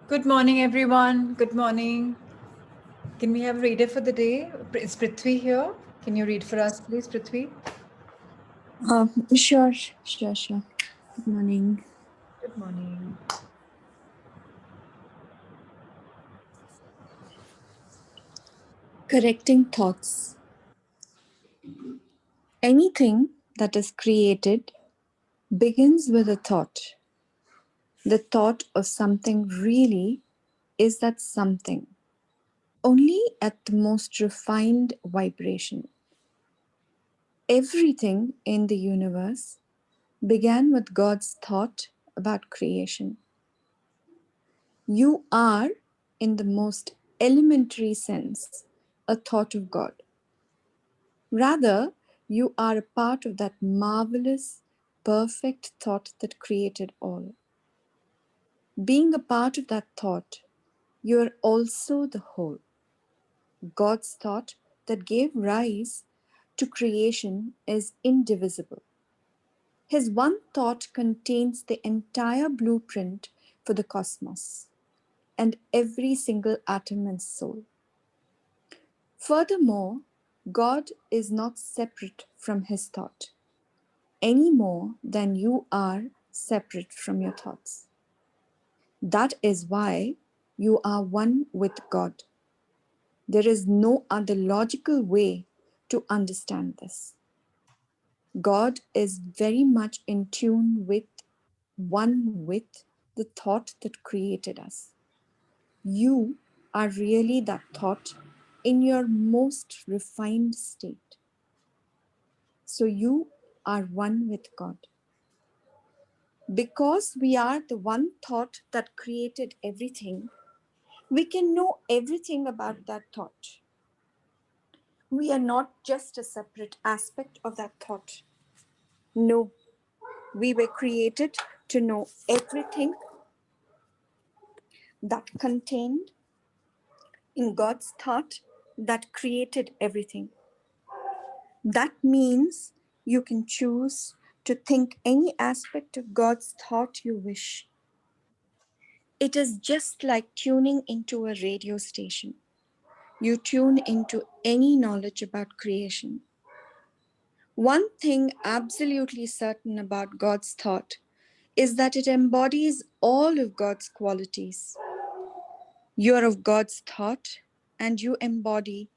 Good morning, everyone. Good morning. Can we have a reader for the day? Is Prithvi here? Can you read for us, please, Prithvi? Sure. Good morning. Good morning. Correcting thoughts. Anything that is created begins with a thought. The thought of something really is that something, only at the most refined vibration. Everything in the universe began with God's thought about creation. You are, in the most elementary sense, a thought of God. Rather, you are a part of that marvelous, perfect thought that created all. Being a part of that thought, you are also the whole. God's thought that gave rise to creation is indivisible. His one thought contains the entire blueprint for the cosmos and every single atom and soul. Furthermore, God is not separate from his thought any more than you are separate from your thoughts. That is why you are one with God. There is no other logical way to understand this. God is very much in tune with, one with the thought that created us. You are really that thought in your most refined state. So you are one with God. Because we are the one thought that created everything, we can know everything about that thought. We are not just a separate aspect of that thought. No, we were created to know everything that contained in God's thought that created everything. That means you can choose to think any aspect of God's thought you wish. It is just like tuning into a radio station. You tune into any knowledge about creation. One thing absolutely certain about God's thought is that it embodies all of God's qualities. You are of God's thought and you embody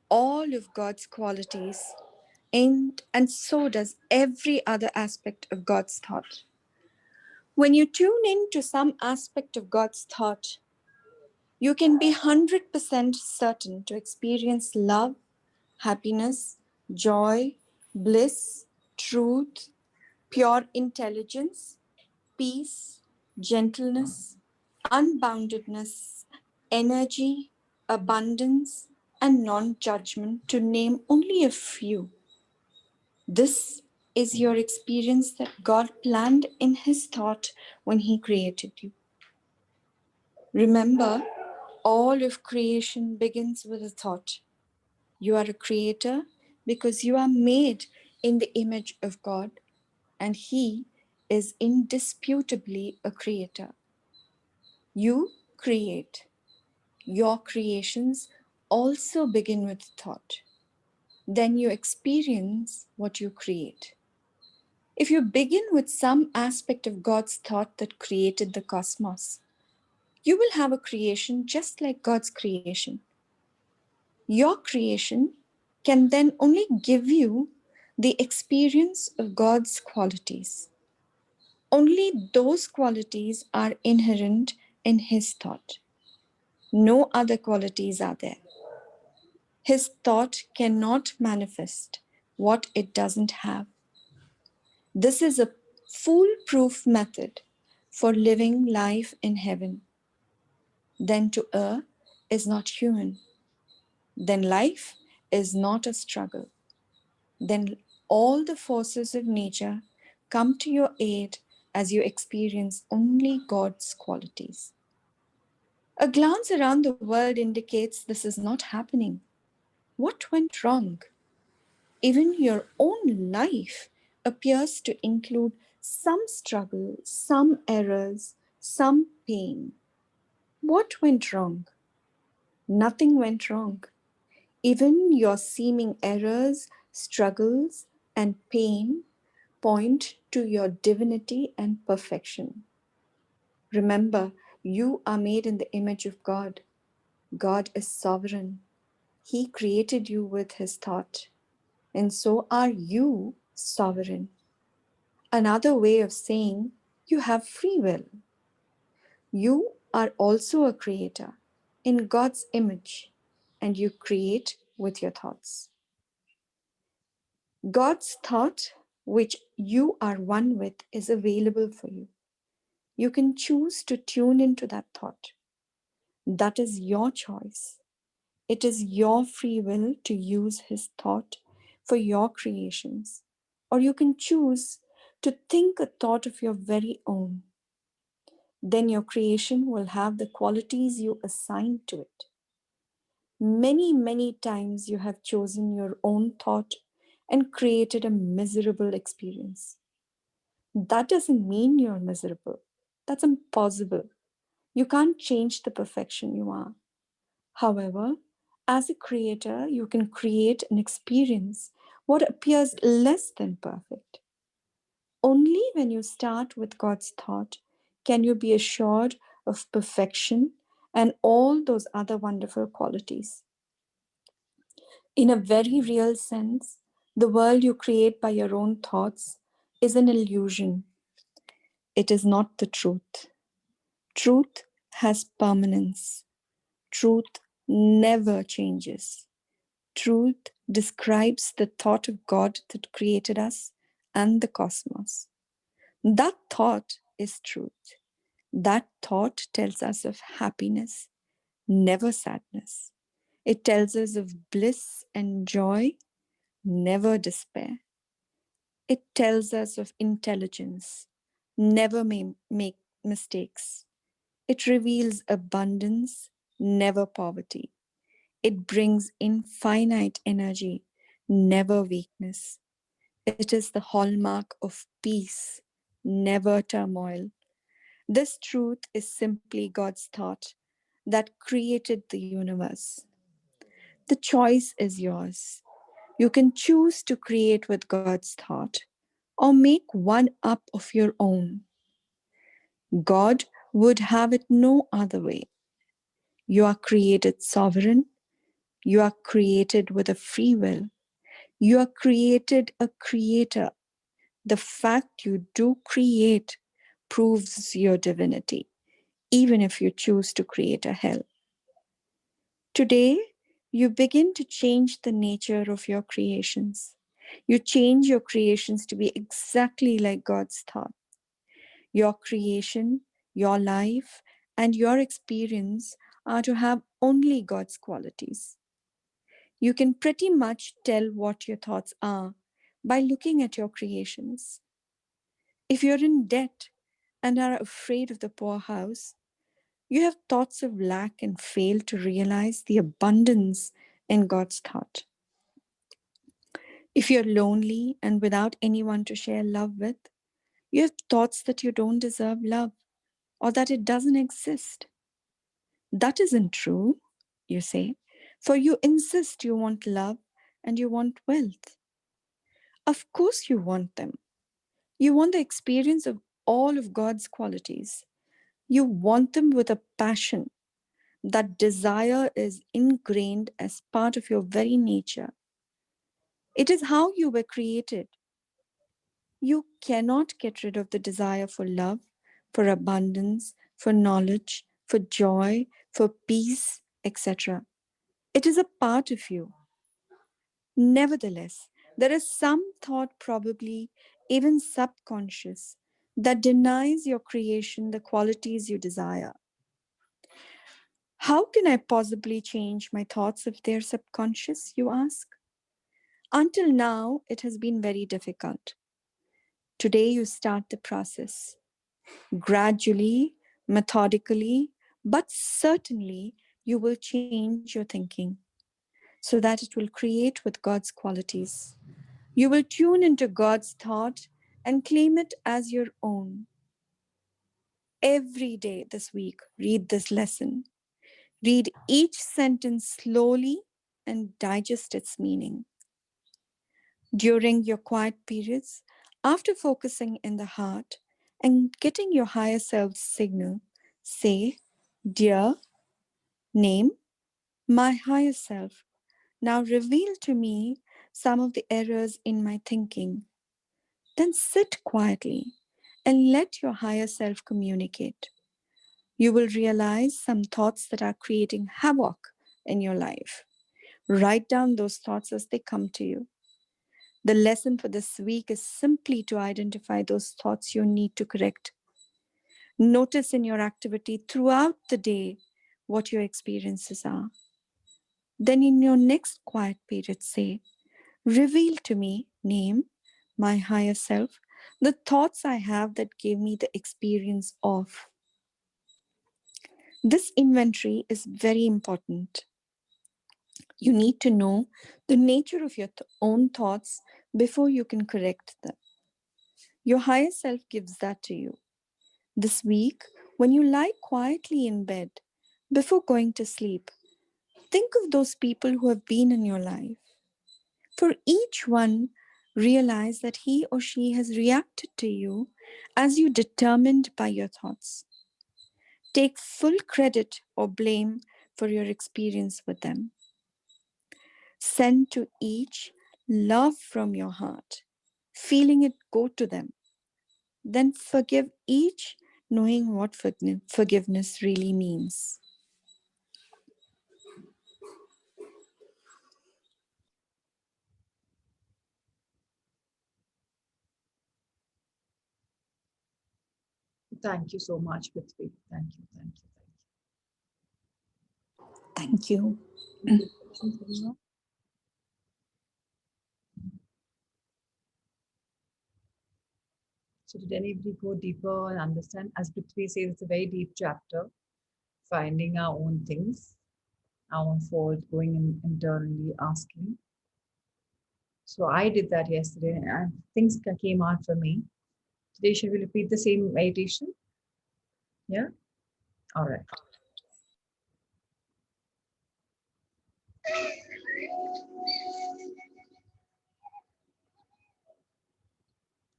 all of God's qualities, and so does every other aspect of God's thought. When you tune into some aspect of God's thought, you can be 100% certain to experience love, happiness, joy, bliss, truth, pure intelligence, peace, gentleness, unboundedness, energy, abundance, and non judgment, to name only a few. This is your experience that God planned in His thought when He created you. Remember, all of creation begins with a thought. You are a creator because you are made in the image of God, and He is indisputably a creator. You create. Your creations also begin with thought. Then you experience what you create. If you begin with some aspect of God's thought that created the cosmos, you will have a creation just like God's creation. Your creation can then only give you the experience of God's qualities. Only those qualities are inherent in His thought. No other qualities are there. His thought cannot manifest what it doesn't have. This is a foolproof method for living life in heaven. Then to err is not human. Then life is not a struggle. Then all the forces of nature come to your aid as you experience only God's qualities. A glance around the world indicates this is not happening. What went wrong? Even your own life appears to include some struggle, some errors, some pain. What went wrong? Nothing went wrong. Even your seeming errors, struggles, and pain point to your divinity and perfection. Remember, you are made in the image of God. God is sovereign. He created you with His thought, and so are you sovereign. Another way of saying you have free will. You are also a creator in God's image, and you create with your thoughts. God's thought, which you are one with, is available for you. You can choose to tune into that thought. That is your choice. It is your free will to use His thought for your creations. Or you can choose to think a thought of your very own. Then your creation will have the qualities you assign to it. Many, many times you have chosen your own thought and created a miserable experience. That doesn't mean you're miserable. That's impossible. You can't change the perfection you are. However, as a creator, you can create an experience what appears less than perfect. Only when you start with God's thought can you be assured of perfection and all those other wonderful qualities. In a very real sense, the world you create by your own thoughts is an illusion. It is not the truth. Truth has permanence. Truth never changes. Truth describes the thought of God that created us and the cosmos. That thought is truth. That thought tells us of happiness, never sadness. It tells us of bliss and joy, never despair. It tells us of intelligence, never make mistakes. It reveals abundance, never poverty. It brings infinite energy, never weakness. It is the hallmark of peace, never turmoil. This truth is simply God's thought that created the universe. The choice is yours. You can choose to create with God's thought or make one up of your own. God would have it no other way. You are created sovereign. You are created with a free will. You are created a creator. The fact you do create proves your divinity, even if you choose to create a hell. Today, you begin to change the nature of your creations. You change your creations to be exactly like God's thought. Your creation, your life, and your experience are to have only God's qualities. You can pretty much tell what your thoughts are by looking at your creations. If you're in debt and are afraid of the poorhouse, you have thoughts of lack and fail to realize the abundance in God's thought. If you're lonely and without anyone to share love with, you have thoughts that you don't deserve love or that it doesn't exist. That isn't true, you say, for you insist you want love and you want wealth. Of course, you want them. You want the experience of all of God's qualities. You want them with a passion. That desire is ingrained as part of your very nature. It is how you were created. You cannot get rid of the desire for love, for abundance, for knowledge, for joy, for peace, etc. It is a part of you. Nevertheless, there is some thought, probably even subconscious, that denies your creation the qualities you desire. How can I possibly change my thoughts if they're subconscious, you ask? Until now, it has been very difficult. Today, you start the process. Gradually, methodically, but certainly, you will change your thinking so that it will create with God's qualities. You will tune into God's thought and claim it as your own. every day this week, read this lesson. Read each sentence slowly and digest its meaning. During your quiet periods, after focusing in the heart and getting your higher self's signal, say, "Dear name, my higher self, now reveal to me some of the errors in my thinking." Then sit quietly and let your higher self communicate. You will realize some thoughts that are creating havoc in your life. Write down those thoughts as they come to you. The lesson for this week is simply to identify those thoughts you need to correct. Notice in your activity throughout the day what your experiences are. Then, in your next quiet period, say, "Reveal to me, name, my higher self, the thoughts I have that gave me the experience of." This inventory is very important. You need to know the nature of your own thoughts before you can correct them. Your higher self gives that to you. This week, when you lie quietly in bed before going to sleep, think of those people who have been in your life. For each one, realize that he or she has reacted to you as you determined by your thoughts. Take full credit or blame for your experience with them. Send to each love from your heart, feeling it go to them. Then forgive each, knowing what forgiveness really means. Thank you so much, Prithvi. Thank you, thank you, Thank you. thank you. Questions, everyone? So did anybody go deeper and understand? As Prithvi says, it's a very deep chapter, finding our own things, our own faults, going in internally asking. So I did that yesterday and things came out for me. Today, should we repeat the same meditation? Yeah? All right.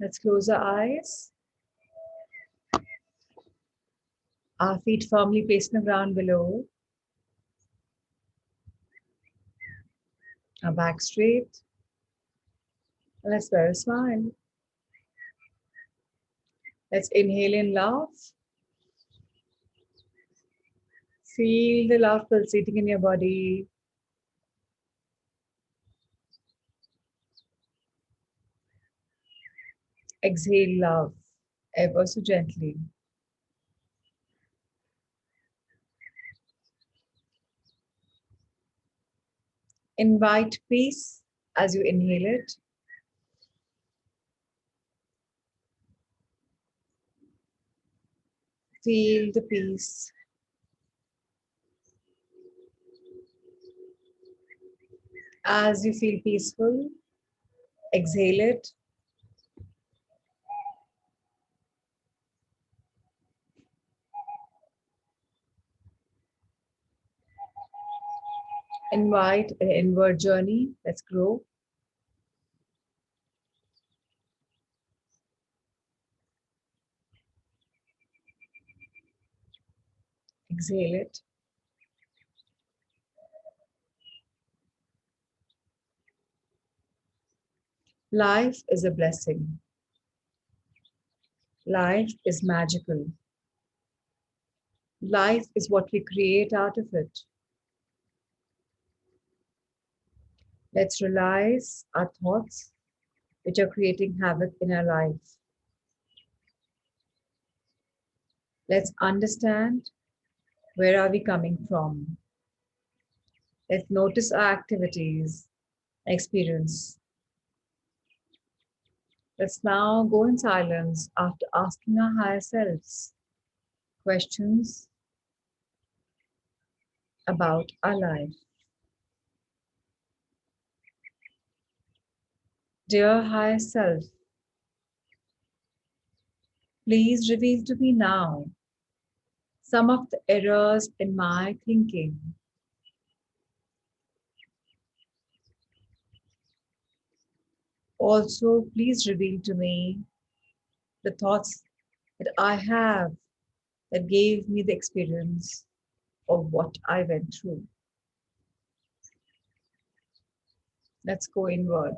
Let's close our eyes. Our feet firmly placed in the ground below. Our back straight. Let's wear a smile. Let's inhale in love. Feel the love pulsating in your body. Exhale love ever so gently. Invite peace as you inhale it. Feel the peace. As you feel peaceful, exhale it. Invite an inward journey. Let's grow. Exhale it. Life is a blessing. Life is magical. Life is what we create out of it. Let's realize our thoughts which are creating havoc in our life. Let's understand where are we coming from. Let's notice our activities, experience. Let's now go in silence after asking our higher selves questions about our life. Dear higher self, please reveal to me now some of the errors in my thinking. Also, please reveal to me the thoughts that I have that gave me the experience of what I went through. Let's go inward.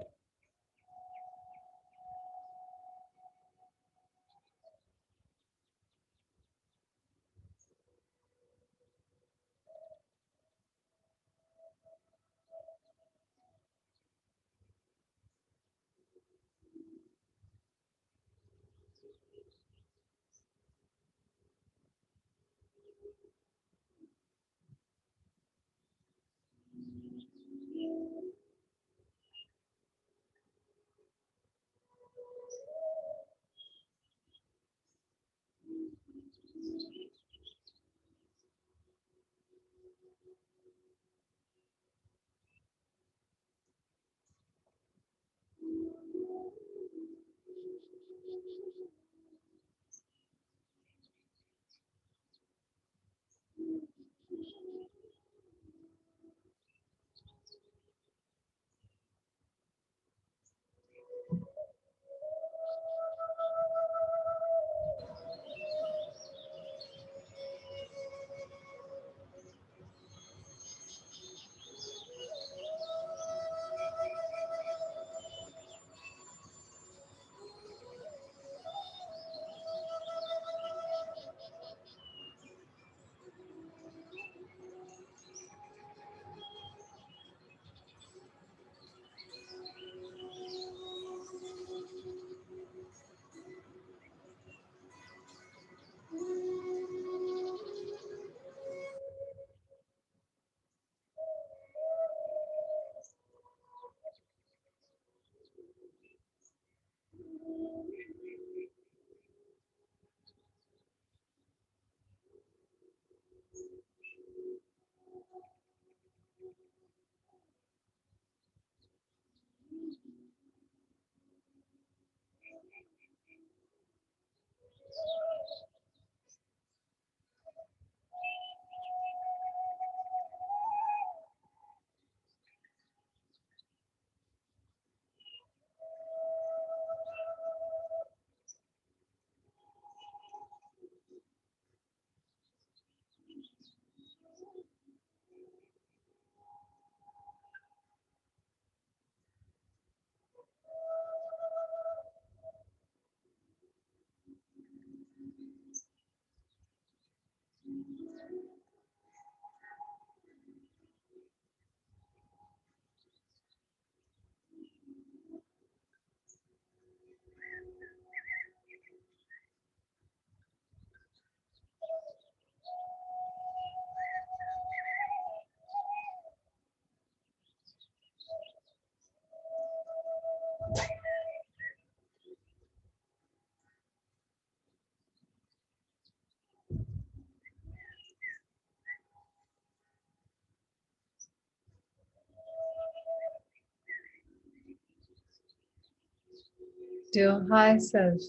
Dear high self,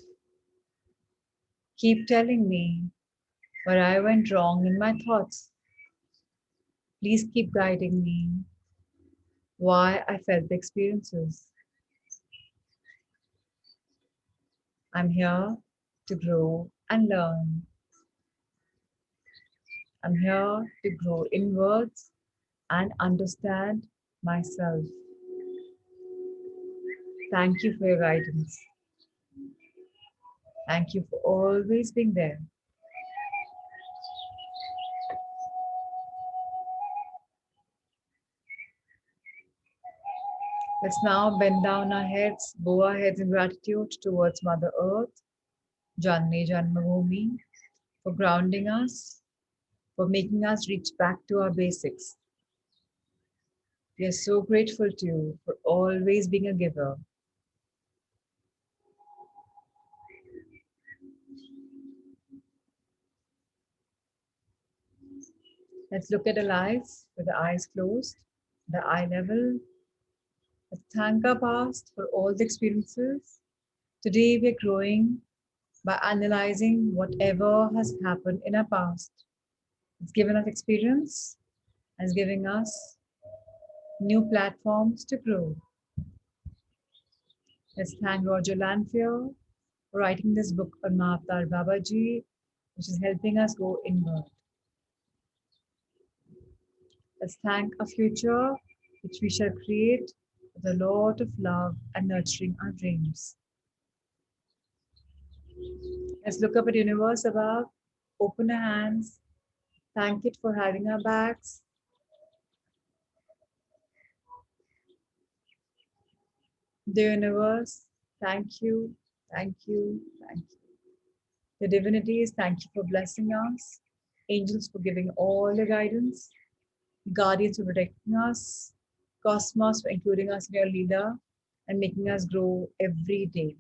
keep telling me where I went wrong in my thoughts. Please keep guiding me why I felt the experiences. I'm here to grow and learn. I'm here to grow inwards and understand myself. Thank you for your guidance. Thank you for always being there. Let's now bend down our heads, bow our heads in gratitude towards Mother Earth, Janne Janmabhoomi, for grounding us, for making us reach back to our basics. We are so grateful to you for always being a giver. Let's look at our lives with the eyes closed, the eye level. Let's thank our past for all the experiences. Today we are growing by analyzing whatever has happened in our past. It's given us experience, has given us new platforms to grow. Let's thank Roger Lanphier for writing this book on Mahavatar Babaji, which is helping us go inward. Let's thank a future which we shall create with a lot of love and nurturing our dreams. Let's look up at the universe above, open our hands, thank it for having our backs. The universe, thank you, thank you, thank you. The divinities, thank you for blessing us. Angels for giving all the guidance. Guardians for protecting us. Cosmos for including us in your leader and making us grow every day.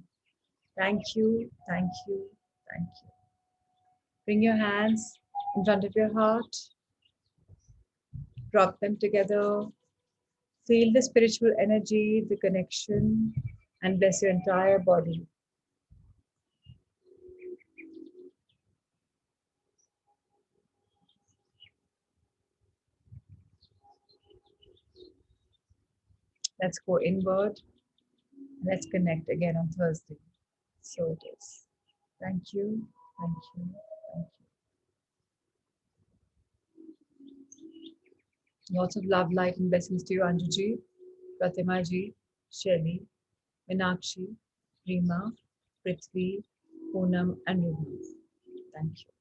Thank you, thank you, thank you. Bring your hands in front of your heart. Drop them together. Feel the spiritual energy, the connection, and bless your entire body. Let's go inward. Let's connect again on Thursday. So it is. Thank you, thank you, thank you. Lots of love, light, and blessings to you, Anjuji, Pratima ji, Shelly, Meenakshi, Rima, Prithvi, Poonam, and Rima. Thank you.